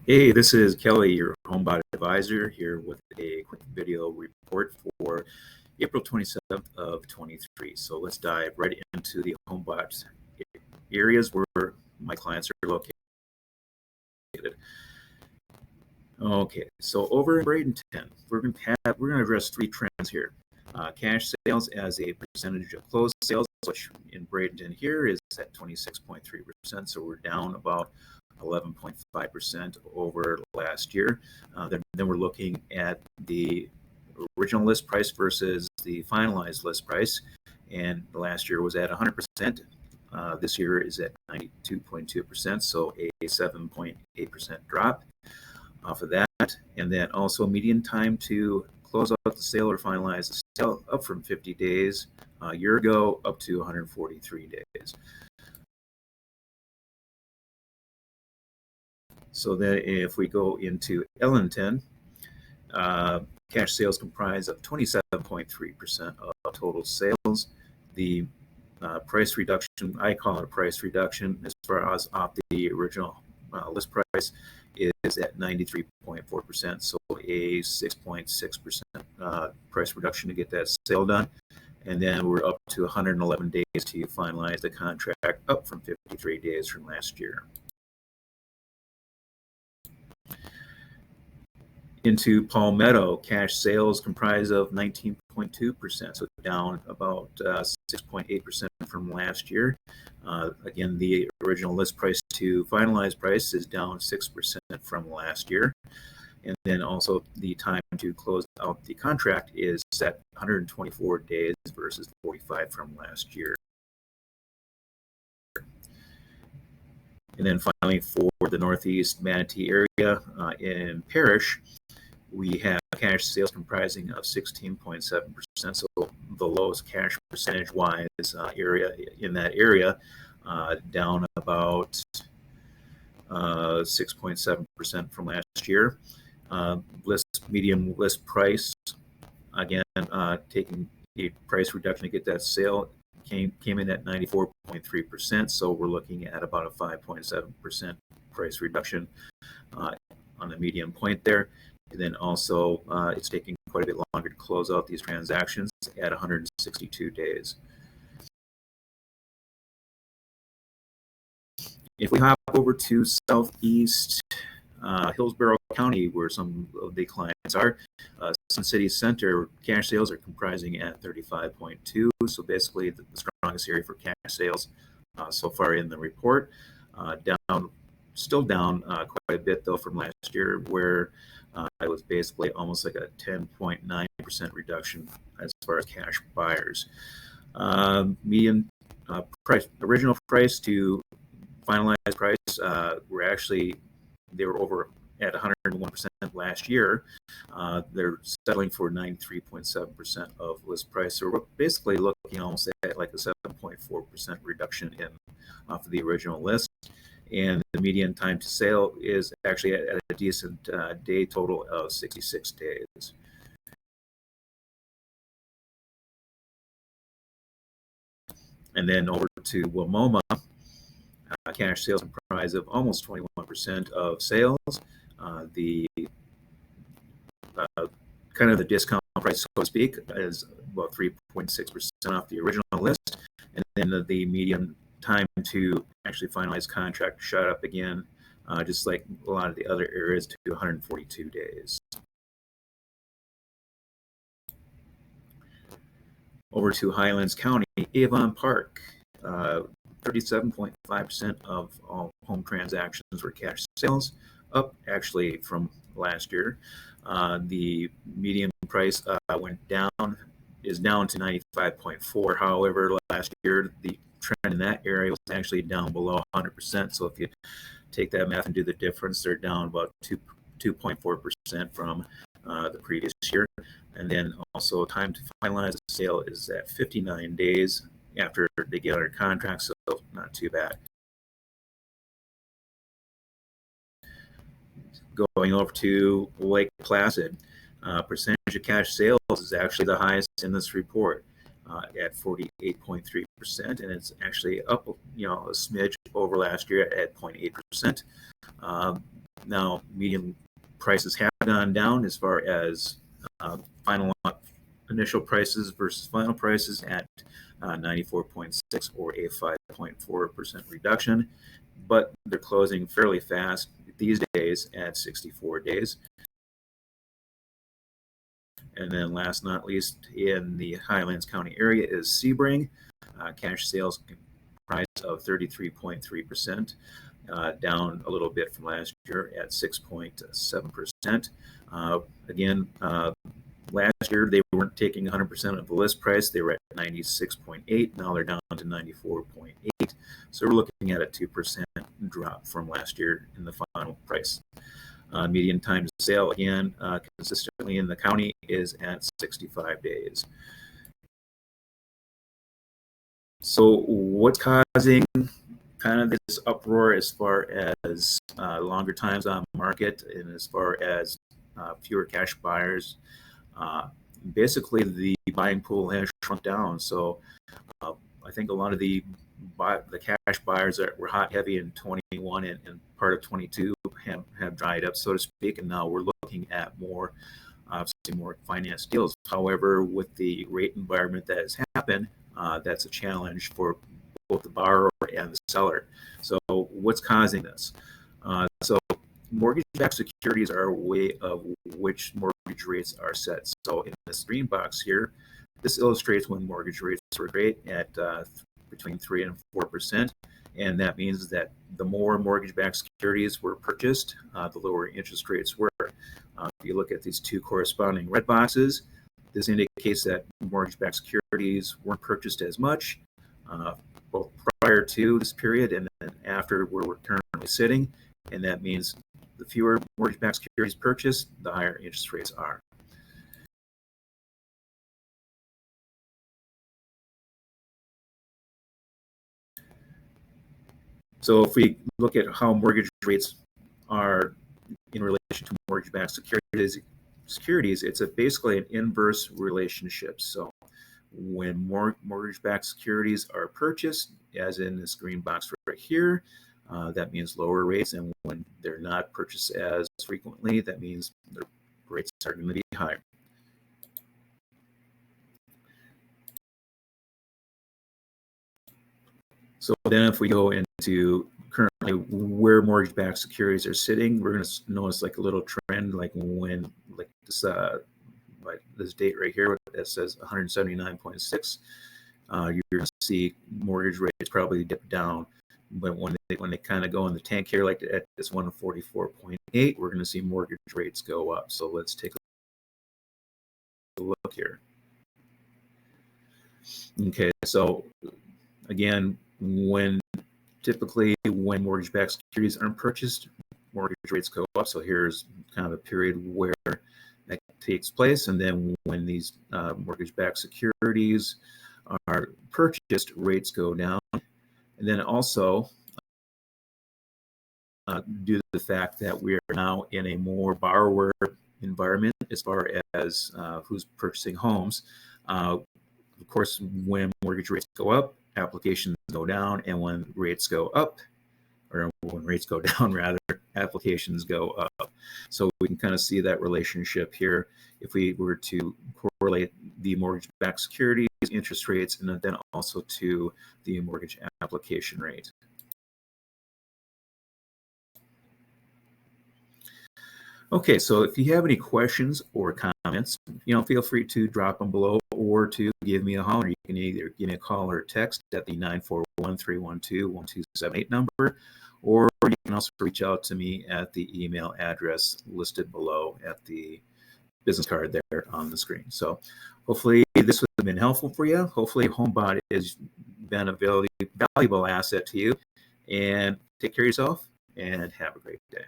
Hey, this is Kelly, your Homebot advisor, here with a quick video report for April 27th of 23. So let's dive right into the Homebot areas where my clients are located. Okay, so over in Bradenton, we're going to address three trends here. Cash sales as a percentage of closed sales, which in Bradenton here is at 26.3%. So we're down about 11.5% over last year. Then we're looking at the original list price versus the finalized list price. And last year was at 100%. This year is at 92.2%, so a 7.8% drop off of that. And then also median time to close out the sale or finalize the sale up from 50 days a year ago up to 143 days. So then if we go into Ellenton, cash sales comprise of 27.3% of total sales. The price reduction, I call it a price reduction, as far as off the original list price, is at 93.4%, so a 6.6% price reduction to get that sale done. And then we're up to 111 days to finalize the contract, up from 53 days from last year. Into Palmetto, cash sales comprise of 19.2%, so down about 6.8% from last year. Again, the original list price to finalized price is down 6% from last year. And then also the time to close out the contract is set 124 days versus 45 from last year. And then finally, for the Northeast Manatee area in Parrish, we have cash sales comprising of 16.7%, so the lowest cash percentage-wise area in that area, down about 6.7% from last year. Medium list price, again, taking a price reduction to get that sale, came in at 94.3%, so we're looking at about a 5.7% price reduction on the median point there. And then also it's taking quite a bit longer to close out these transactions at 162 days. If we hop over to Southeast Hillsborough County, where some of the clients are, Sun City Center cash sales are comprising at 35.2, so basically the strongest area for cash sales so far in the report. Still down quite a bit though from last year, where it was basically almost like a 10.9% reduction as far as cash buyers. Median price, original price to finalized price, they were over at 101% last year. They're settling for 93.7% of list price. So we're basically looking almost at like a 7.4% reduction off of the original list. And the median time to sale is actually at a decent day total of 66 days. And then over to Wimauma, cash sales comprise of almost 21% of sales. The kind of the discount price, so to speak, is about 3.6% off the original list. And then the median time to actually finalize contract shot up again, just like a lot of the other areas, to 142 days. Over to Highlands County, Avon Park, 37.5% of all home transactions were cash sales, up actually from last year. The median price is down to 95.4. However, last year the trend in that area was actually down below 100%. So if you take that math and do the difference, they're down about 2.4% from the previous year. And then also time to finalize the sale is at 59 days after they get under contract, so not too bad. Going over to Lake Placid, percentage of cash sales is actually the highest in this report at 48.3%, and it's actually up, a smidge over last year at 0.8%. Now, median prices have gone down as far as final initial prices versus final prices at 94.6 or a 5.4% reduction, but they're closing fairly fast these days at 64 days. And then last not least, in the Highlands County area is Sebring. Cash sales comprise of 33.3%, down a little bit from last year at 6.7%. Again, last year they weren't taking 100% of the list price. They were at 96.8. Now they're down to 94.8. So we're looking at a 2% drop from last year in the final price. Median time to sale, again, consistently in the county is at 65 days. So what's causing kind of this uproar as far as longer times on market and as far as fewer cash buyers? Basically, the buying pool has shrunk down. So I think a lot of the cash buyers that were hot heavy in 21 and part of 22 have dried up, so to speak, and now we're looking at more finance deals. However, with the rate environment that has happened, that's a challenge for both the borrower and the seller. So what's causing this? So mortgage-backed securities are a way of which mortgage rates are set. So in this green box here, this illustrates when mortgage rates were great at between 3 and 4%. And that means that the more mortgage-backed securities were purchased, the lower interest rates were. If you look at these two corresponding red boxes, this indicates that mortgage-backed securities weren't purchased as much, both prior to this period and then after where we're currently sitting. And that means the fewer mortgage-backed securities purchased, the higher interest rates are. So if we look at how mortgage rates are in relation to mortgage-backed securities, it's basically an inverse relationship. So when mortgage-backed securities are purchased, as in this green box right here, that means lower rates. And when they're not purchased as frequently, that means their rates are going to be higher. So then if we go into currently where mortgage-backed securities are sitting, we're going to notice like a little trend, like when like this date right here that says 179.6. You're going to see mortgage rates probably dip down, but when they kind of go in the tank here, like at this 144.8, we're going to see mortgage rates go up. So let's take a look here. Okay, so again, typically when mortgage-backed securities aren't purchased, mortgage rates go up. So here's kind of a period where that takes place. And then when these mortgage-backed securities are purchased, rates go down. And then also due to the fact that we are now in a more borrower environment as far as who's purchasing homes, of course, when mortgage rates go up, applications go down, and when rates go up, or when rates go down rather, applications go up. So we can kind of see that relationship here if we were to correlate the mortgage-backed securities interest rates and then also to the mortgage application rate. Okay, so if you have any questions or comments, feel free to drop them below or to give me a holler. You can either give me a call or a text at the 941-312-1278 number, or you can also reach out to me at the email address listed below at the business card there on the screen. So hopefully this has been helpful for you. Hopefully Homebot has been a valuable asset to you. And take care of yourself and have a great day.